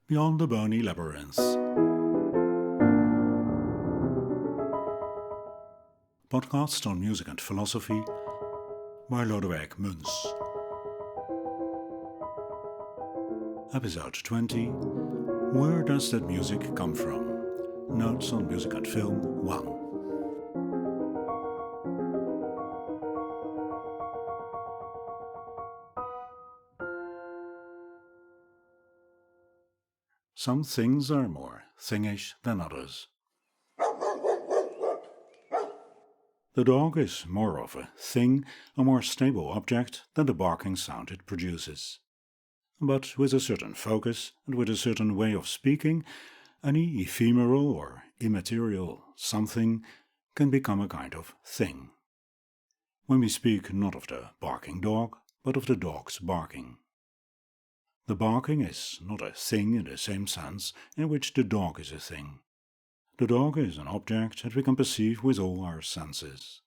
Beyond the Bony Labyrinth. Podcast on music and philosophy by Lodewijk Muns. Episode 20. Where does that music come from? Notes on Music and Film 1. Some things are more thingish than others. The dog is more of a thing, a more stable object than the barking sound it produces. But with a certain focus and with a certain way of speaking, any ephemeral or immaterial something can become a kind of thing. When we speak not of the barking dog, but of the dog's barking. The barking is not a thing in the same sense in which the dog is a thing. The dog is an object that we can perceive with all our senses.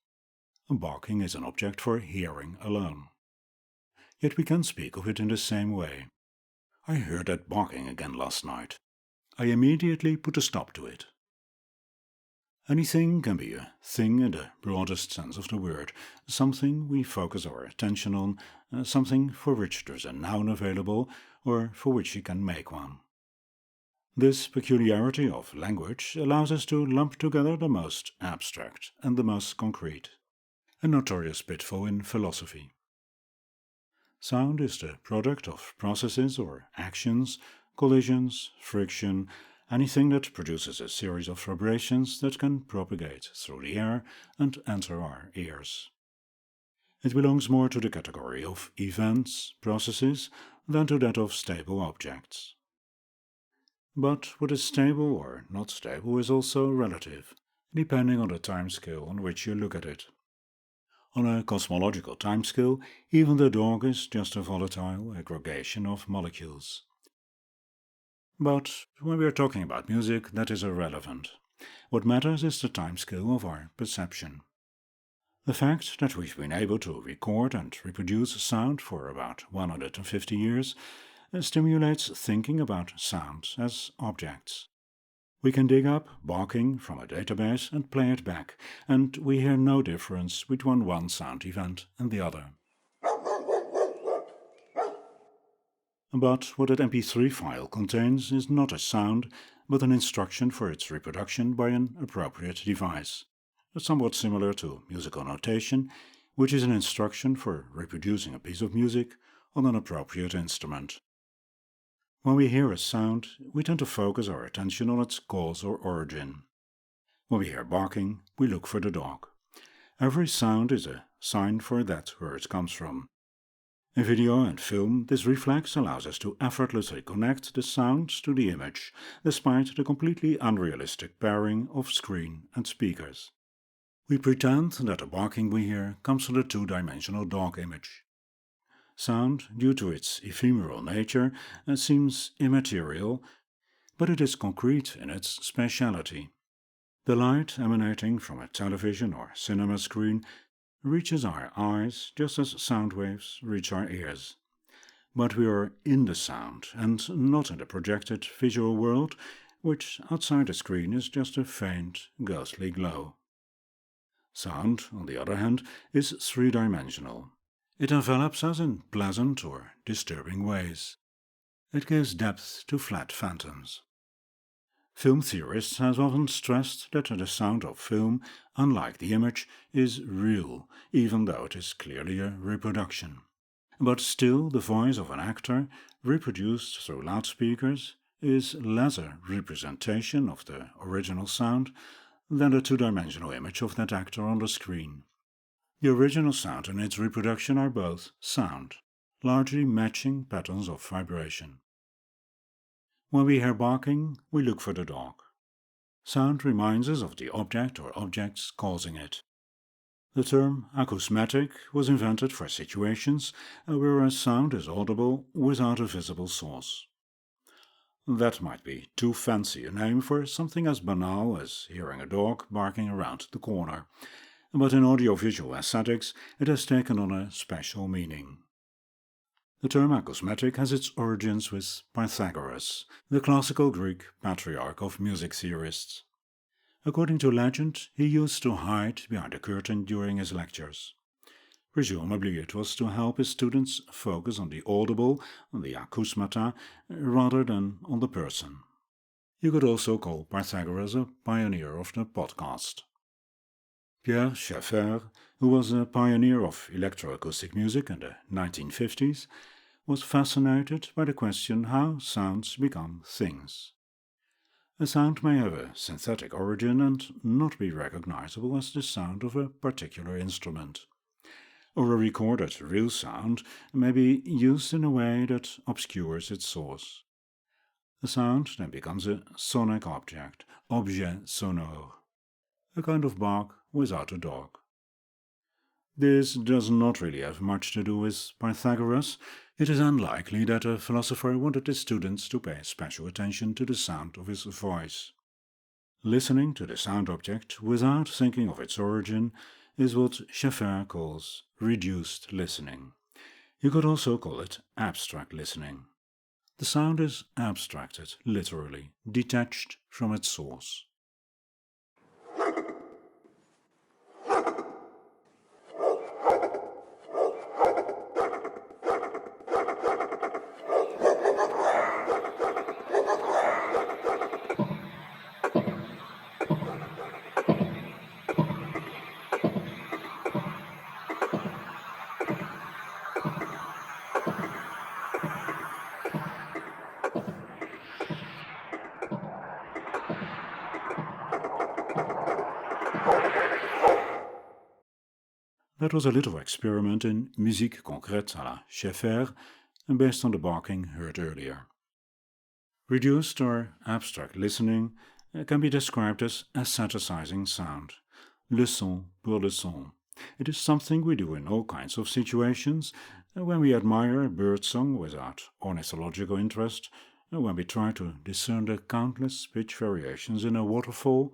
Barking is an object for hearing alone. Yet we can speak of it in the same way. I heard that barking again last night. I immediately put a stop to it. Anything can be a thing in the broadest sense of the word, something we focus our attention on, something for which there's a noun available, or for which we can make one. This peculiarity of language allows us to lump together the most abstract and the most concrete, a notorious pitfall in philosophy. Sound is the product of processes or actions, collisions, friction, anything that produces a series of vibrations that can propagate through the air and enter our ears. It belongs more to the category of events, processes, than to that of stable objects. But what is stable or not stable is also relative, depending on the time scale on which you look at it. On a cosmological timescale, even the dog is just a volatile aggregation of molecules. But when we are talking about music, that is irrelevant. What matters is the timescale of our perception. The fact that we've been able to record and reproduce sound for about 150 years stimulates thinking about sound as objects. We can dig up barking from a database and play it back, and we hear no difference between one sound event and the other. But what that MP3 file contains is not a sound, but an instruction for its reproduction by an appropriate device, somewhat similar to musical notation, which is an instruction for reproducing a piece of music on an appropriate instrument. When we hear a sound, we tend to focus our attention on its cause or origin. When we hear barking, we look for the dog. Every sound is a sign for that where it comes from. In video and film, this reflex allows us to effortlessly connect the sound to the image, despite the completely unrealistic pairing of screen and speakers. We pretend that the barking we hear comes from the two-dimensional dog image. Sound, due to its ephemeral nature, seems immaterial, but it is concrete in its spatiality. The light emanating from a television or cinema screen reaches our eyes just as sound waves reach our ears. But we are in the sound and not in the projected visual world, which outside the screen is just a faint, ghostly glow. Sound, on the other hand, is three-dimensional. It envelops us in pleasant or disturbing ways. It gives depth to flat phantoms. Film theorists have often stressed that the sound of film, unlike the image, is real, even though it is clearly a reproduction. But still, the voice of an actor, reproduced through loudspeakers, is less a representation of the original sound than the two-dimensional image of that actor on the screen. The original sound and its reproduction are both sound, largely matching patterns of vibration. When we hear barking, we look for the dog. Sound reminds us of the object or objects causing it. The term acousmatic was invented for situations where a sound is audible without a visible source. That might be too fancy a name for something as banal as hearing a dog barking around the corner, but in audiovisual aesthetics it has taken on a special meaning. The term acousmatic has its origins with Pythagoras, the classical Greek patriarch of music theorists. According to legend, he used to hide behind a curtain during his lectures. Presumably it was to help his students focus on the audible, the acousmata, rather than on the person. You could also call Pythagoras a pioneer of the podcast. Pierre Schaeffer, who was a pioneer of electroacoustic music in the 1950s, was fascinated by the question how sounds become things. A sound may have a synthetic origin and not be recognizable as the sound of a particular instrument. Or a recorded real sound may be used in a way that obscures its source. The sound then becomes a sonic object, objet sonore, a kind of bark without a dog. This does not really have much to do with Pythagoras. It is unlikely that a philosopher wanted his students to pay special attention to the sound of his voice. Listening to the sound object without thinking of its origin is what Schaeffer calls reduced listening. You could also call it abstract listening. The sound is abstracted, literally, detached from its source. That was a little experiment in musique concrète à la Schubert, based on the barking heard earlier. Reduced or abstract listening can be described as aestheticizing sound, le son pour le son. It is something we do in all kinds of situations, when we admire birdsong without ornithological interest, when we try to discern the countless pitch variations in a waterfall,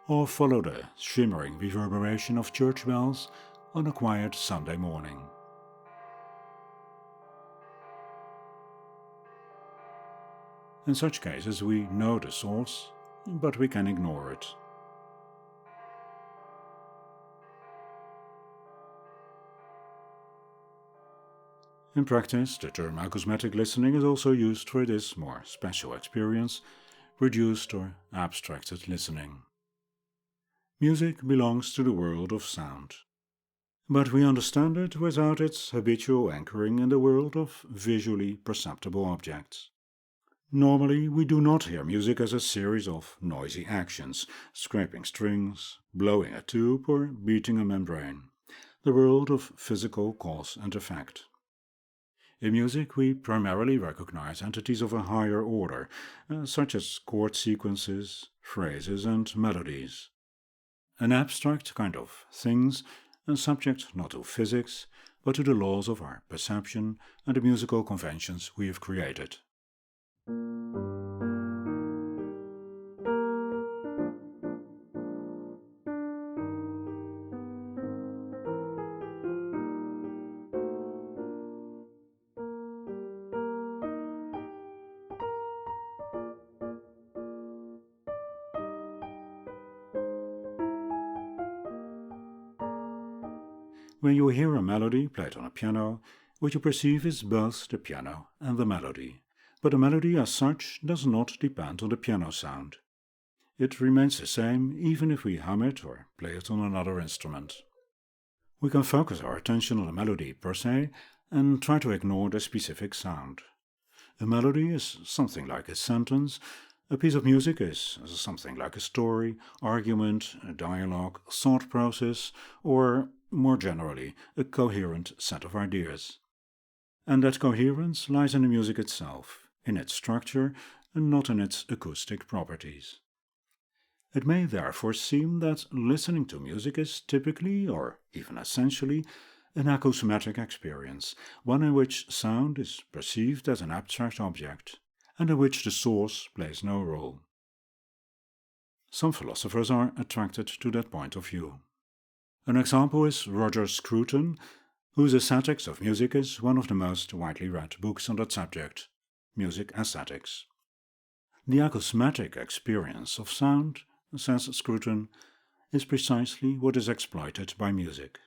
or follow the shimmering reverberation of church bells on a quiet Sunday morning. In such cases we know the source, but we can ignore it. In practice, the term acousmatic listening is also used for this more special experience, reduced or abstracted listening. Music belongs to the world of sound. But we understand it without its habitual anchoring in the world of visually perceptible objects. Normally, we do not hear music as a series of noisy actions, scraping strings, blowing a tube, or beating a membrane, the world of physical cause and effect. In music, we primarily recognize entities of a higher order, such as chord sequences, phrases, and melodies. An abstract kind of things, subject not to physics, but to the laws of our perception and the musical conventions we have created. When you hear a melody played on a piano, what you perceive is both the piano and the melody, but the melody as such does not depend on the piano sound. It remains the same even if we hum it or play it on another instrument. We can focus our attention on the melody per se and try to ignore the specific sound. A melody is something like a sentence, a piece of music is something like a story, argument, a dialogue, thought process, or more generally, a coherent set of ideas. And that coherence lies in the music itself, in its structure, and not in its acoustic properties. It may therefore seem that listening to music is typically, or even essentially, an acousmatic experience, one in which sound is perceived as an abstract object, and in which the source plays no role. Some philosophers are attracted to that point of view. An example is Roger Scruton, whose Aesthetics of Music is one of the most widely read books on that subject, Music Aesthetics. The acousmatic experience of sound, says Scruton, is precisely what is exploited by music.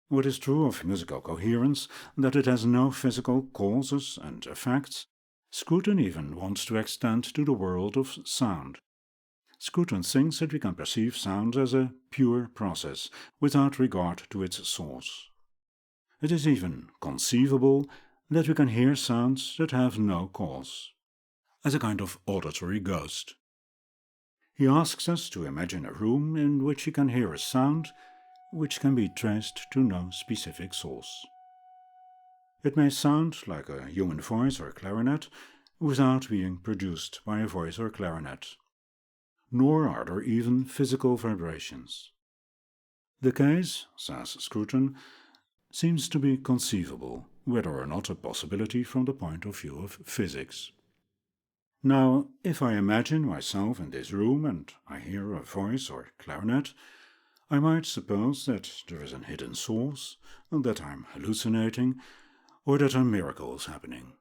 What is true of musical coherence, that it has no physical causes and effects, Scruton even wants to extend to the world of sound. Scruton thinks that we can perceive sound as a pure process, without regard to its source. It is even conceivable that we can hear sounds that have no cause, as a kind of auditory ghost. He asks us to imagine a room in which we can hear a sound which can be traced to no specific source. It may sound like a human voice or clarinet without being produced by a voice or clarinet, nor are there even physical vibrations. The case, says Scruton, seems to be conceivable, whether or not a possibility from the point of view of physics. Now, if I imagine myself in this room and I hear a voice or clarinet, I might suppose that there is an hidden source, that I'm hallucinating, or that a miracle is happening.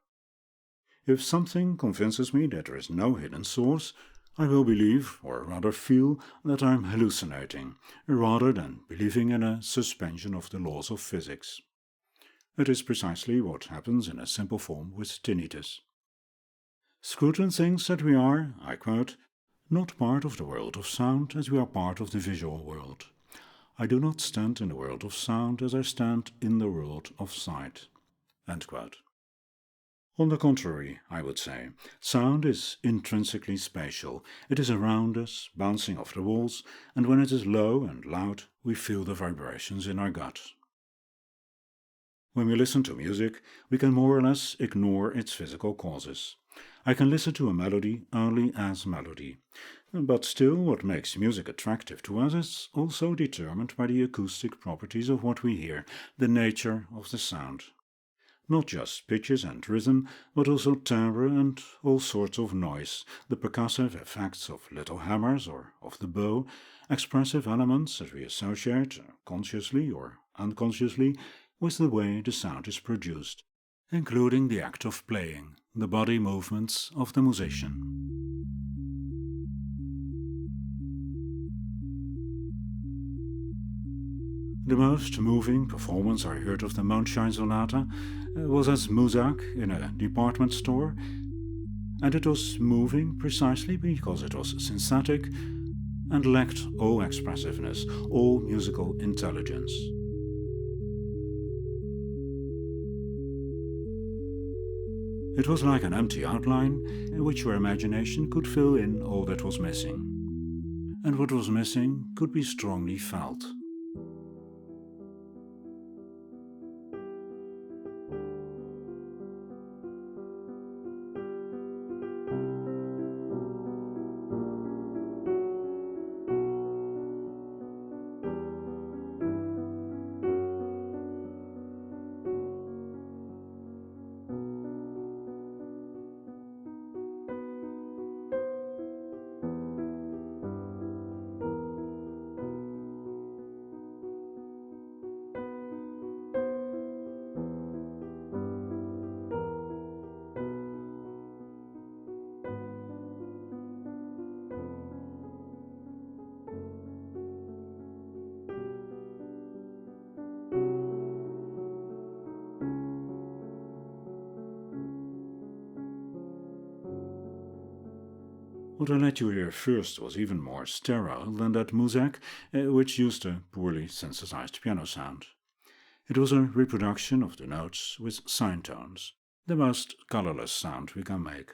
If something convinces me that there is no hidden source, I will believe, or rather feel, that I'm hallucinating, rather than believing in a suspension of the laws of physics. It is precisely what happens in a simple form with tinnitus. Scruton thinks that we are, I quote, not part of the world of sound as we are part of the visual world. I do not stand in the world of sound as I stand in the world of sight. End quote. On the contrary, I would say, sound is intrinsically spatial. It is around us, bouncing off the walls, and when it is low and loud, we feel the vibrations in our gut. When we listen to music, we can more or less ignore its physical causes. I can listen to a melody only as melody. But still, what makes music attractive to us is also determined by the acoustic properties of what we hear, the nature of the sound. Not just pitches and rhythm, but also timbre and all sorts of noise, the percussive effects of little hammers or of the bow, expressive elements that we associate, consciously or unconsciously, with the way the sound is produced, including the act of playing, the body movements of the musician. The most moving performance I heard of the Mondschein Sonata was as musique in a department store, and it was moving precisely because it was synthetic and lacked all expressiveness, all musical intelligence. It was like an empty outline in which your imagination could fill in all that was missing, and what was missing could be strongly felt. What I let you hear first was even more sterile than that musique, which used a poorly synthesized piano sound. It was a reproduction of the notes with sine tones, the most colorless sound we can make.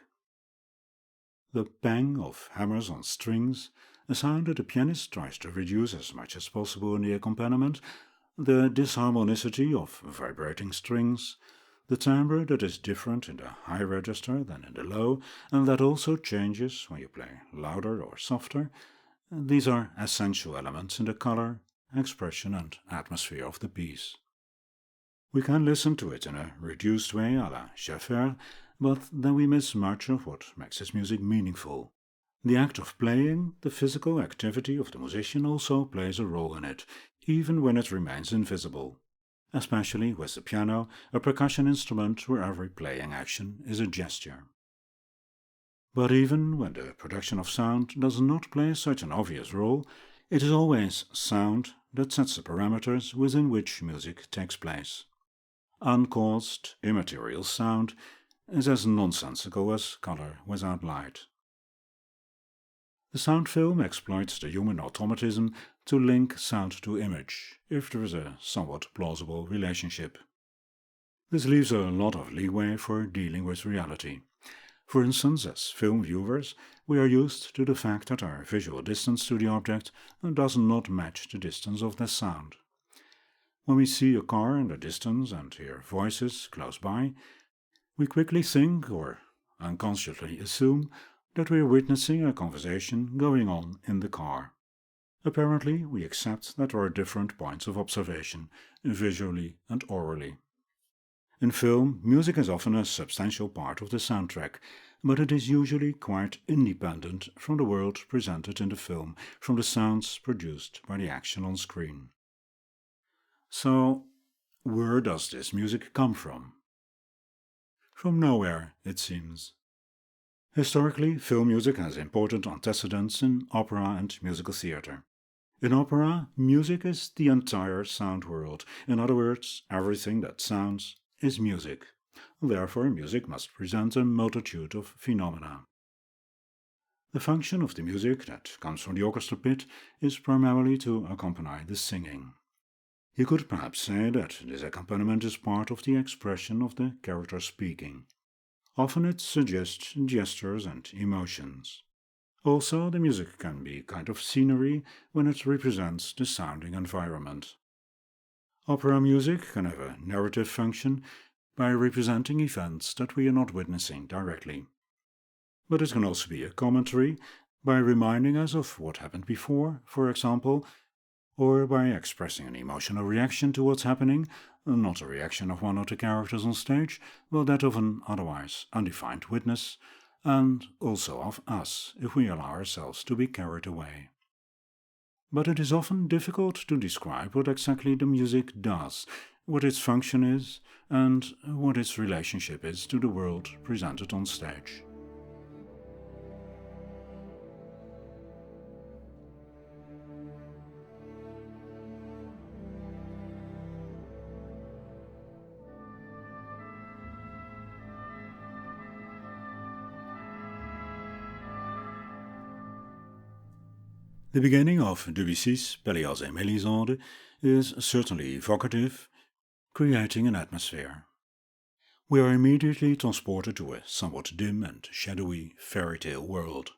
The pang of hammers on strings, a sound that the pianist tries to reduce as much as possible in the accompaniment, the disharmonicity of vibrating strings, the timbre that is different in the high register than in the low, and that also changes when you play louder or softer, these are essential elements in the color, expression and atmosphere of the piece. We can listen to it in a reduced way à la Schubert, but then we miss much of what makes his music meaningful. The act of playing, the physical activity of the musician also plays a role in it, even when it remains invisible. especially with the piano, a percussion instrument where every playing action is a gesture. But even when the production of sound does not play such an obvious role, it is always sound that sets the parameters within which music takes place. Uncaused, immaterial sound is as nonsensical as color without light. The sound film exploits the human automatism to link sound to image, if there is a somewhat plausible relationship. This leaves a lot of leeway for dealing with reality. For instance, as film viewers, we are used to the fact that our visual distance to the object does not match the distance of the sound. When we see a car in the distance and hear voices close by, we quickly think, or unconsciously assume, that we are witnessing a conversation going on in the car. Apparently, we accept that there are different points of observation, visually and orally. In film, music is often a substantial part of the soundtrack, but it is usually quite independent from the world presented in the film, from the sounds produced by the action on screen. So, where does this music come from? From nowhere, it seems. Historically, film music has important antecedents in opera and musical theatre. In opera, music is the entire sound world. In other words, everything that sounds is music. Therefore, music must present a multitude of phenomena. The function of the music that comes from the orchestra pit is primarily to accompany the singing. You could perhaps say that this accompaniment is part of the expression of the character speaking. Often it suggests gestures and emotions. Also, the music can be a kind of scenery when it represents the sounding environment. Opera music can have a narrative function by representing events that we are not witnessing directly. But it can also be a commentary by reminding us of what happened before, for example, or by expressing an emotional reaction to what's happening, not a reaction of one of the characters on stage, but that of an otherwise undefined witness, and also of us, if we allow ourselves to be carried away. But it is often difficult to describe what exactly the music does, what its function is, and what its relationship is to the world presented on stage. The beginning of Debussy's Pelléas et Mélisande is certainly evocative, creating an atmosphere. We are immediately transported to a somewhat dim and shadowy fairy tale world.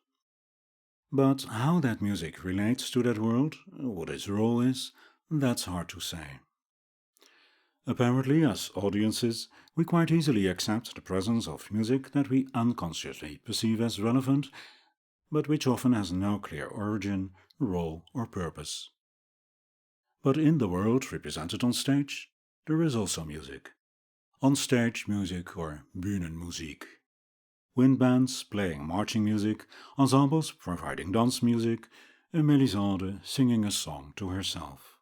But how that music relates to that world, what its role is, that's hard to say. Apparently, as audiences, we quite easily accept the presence of music that we unconsciously perceive as relevant, but which often has no clear origin, role, or purpose. But in the world represented on stage, there is also music. On-stage music, or Bühnenmusik. Wind bands playing marching music, ensembles providing dance music, and Mélisande singing a song to herself.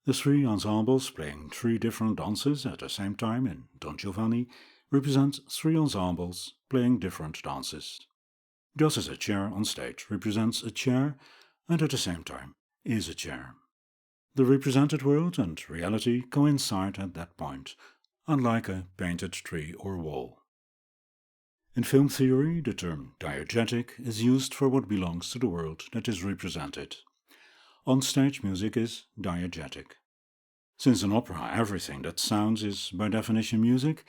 The three ensembles playing three different dances at the same time in Don Giovanni represent three ensembles playing different dances. Just as a chair on stage represents a chair and at the same time is a chair. The represented world and reality coincide at that point, unlike a painted tree or wall. In film theory, the term diegetic is used for what belongs to the world that is represented. On-stage music is diegetic. Since in opera everything that sounds is by definition music,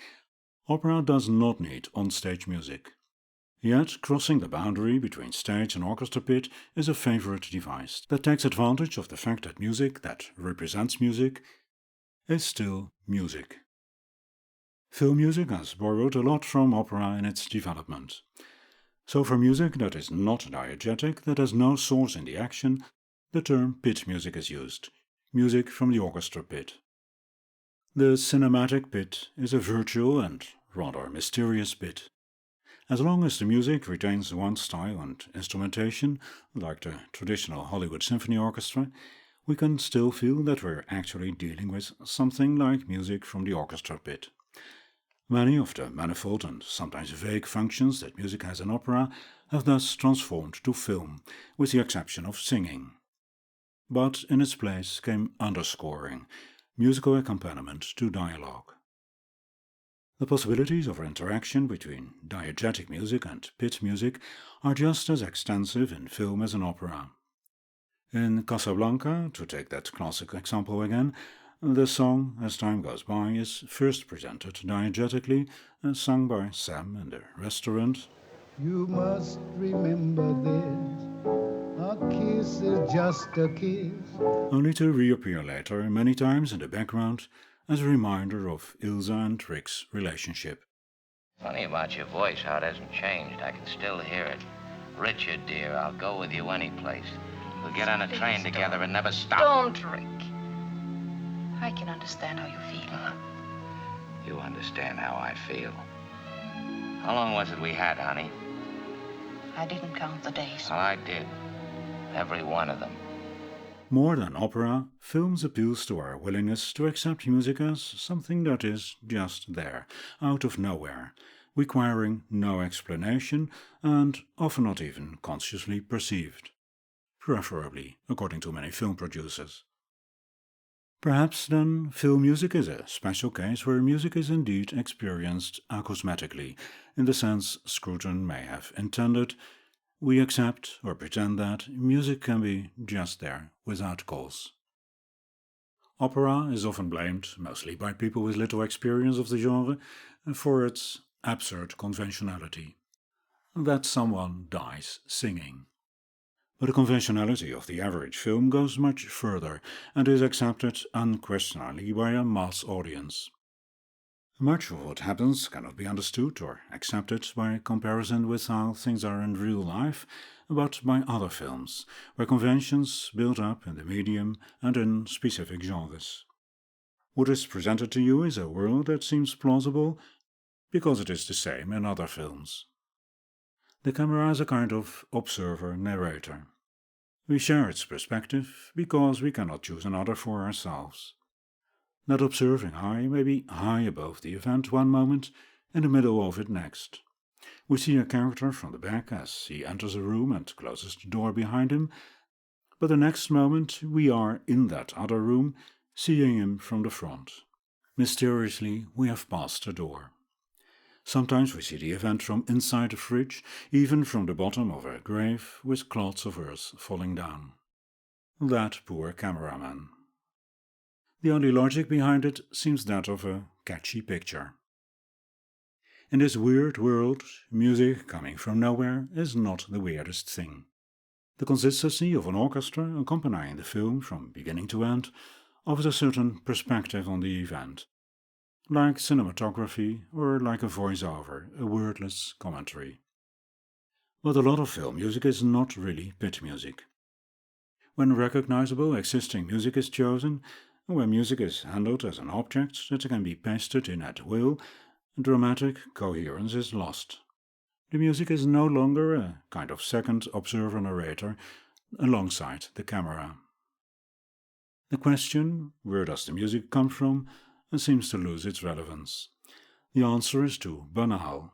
opera does not need on-stage music. Yet, crossing the boundary between stage and orchestra pit is a favorite device that takes advantage of the fact that music that represents music is still music. Film music has borrowed a lot from opera in its development. So for music that is not diegetic, that has no source in the action, the term pit music is used, music from the orchestra pit. The cinematic pit is a virtual and rather mysterious pit. As long as the music retains one style and instrumentation, like the traditional Hollywood symphony orchestra, we can still feel that we're actually dealing with something like music from the orchestra pit. Many of the manifold and sometimes vague functions that music has in opera have thus transformed to film, with the exception of singing. But in its place came underscoring, musical accompaniment to dialogue. The possibilities of interaction between diegetic music and pit music are just as extensive in film as in opera. In Casablanca, to take that classic example again, the song, as time goes by, is first presented diegetically and sung by Sam in the restaurant. You must remember this, a kiss is just a kiss. Only to reappear later many times in the background as a reminder of Ilsa and Rick's relationship. Funny about your voice, how it hasn't changed. I can still hear it. Richard, dear, I'll go with you any place. We'll get on a train together and never stop. Don't, Rick. I can understand how you feel. You understand how I feel. How long was it we had, honey? I didn't count the days. Well, I did. Every one of them. More than opera, films appeals to our willingness to accept music as something that is just there, out of nowhere, requiring no explanation and often not even consciously perceived. Preferably, according to many film producers. Perhaps, then, film music is a special case where music is indeed experienced acousmatically, in the sense Scruton may have intended. We accept or pretend that music can be just there, without cause. Opera is often blamed, mostly by people with little experience of the genre, for its absurd conventionality. That someone dies singing. But the conventionality of the average film goes much further and is accepted unquestionably by a mass audience. Much of what happens cannot be understood or accepted by comparison with how things are in real life, but by other films, where conventions build up in the medium and in specific genres. What is presented to you is a world that seems plausible because it is the same in other films. The camera is a kind of observer-narrator. We share its perspective because we cannot choose another for ourselves. That observing eye may be high above the event one moment, in the middle of it next. We see a character from the back as he enters a room and closes the door behind him, but the next moment we are in that other room, seeing him from the front. Mysteriously, we have passed the door. Sometimes we see the event from inside a fridge, even from the bottom of a grave with clods of earth falling down. That poor cameraman. The only logic behind it seems that of a catchy picture. In this weird world, music coming from nowhere is not the weirdest thing. The consistency of an orchestra accompanying the film from beginning to end offers a certain perspective on the event, like cinematography or like a voice-over, a wordless commentary. But a lot of film music is not really pit music. When recognizable existing music is chosen, when music is handled as an object that can be pasted in at will, dramatic coherence is lost. The music is no longer a kind of second observer-narrator alongside the camera. The question, where does the music come from, seems to lose its relevance. The answer is too banal.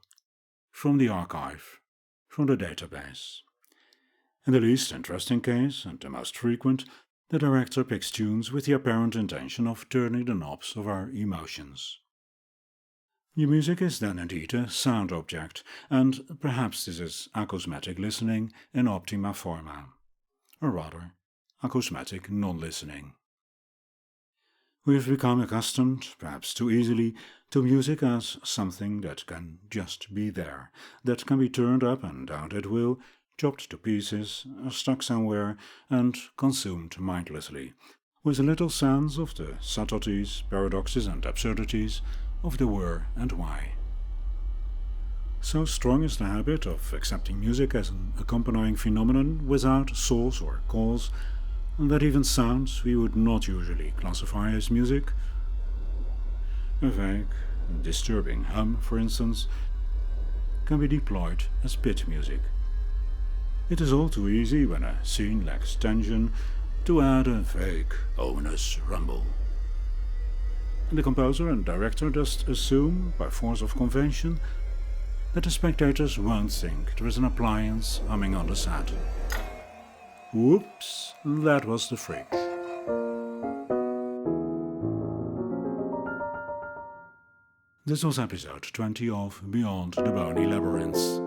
From the archive, from the database. In the least interesting case, and the most frequent, the director picks tunes with the apparent intention of turning the knobs of our emotions. The music is then indeed a sound object, and perhaps this is acousmatic listening in optima forma, or rather, acousmatic non-listening. We have become accustomed, perhaps too easily, to music as something that can just be there, that can be turned up and down at will, chopped to pieces, stuck somewhere, and consumed mindlessly, with a little sense of the subtleties, paradoxes and absurdities of the where and why. So strong is the habit of accepting music as an accompanying phenomenon without source or cause, that even sounds we would not usually classify as music, a vague, disturbing hum, for instance, can be deployed as pit music. It is all too easy when a scene lacks tension, to add a vague, ominous rumble. The composer and director just assume, by force of convention, that the spectators won't think there is an appliance humming on the set. Whoops, that was the freak. This was episode 20 of Beyond the Bony Labyrinths.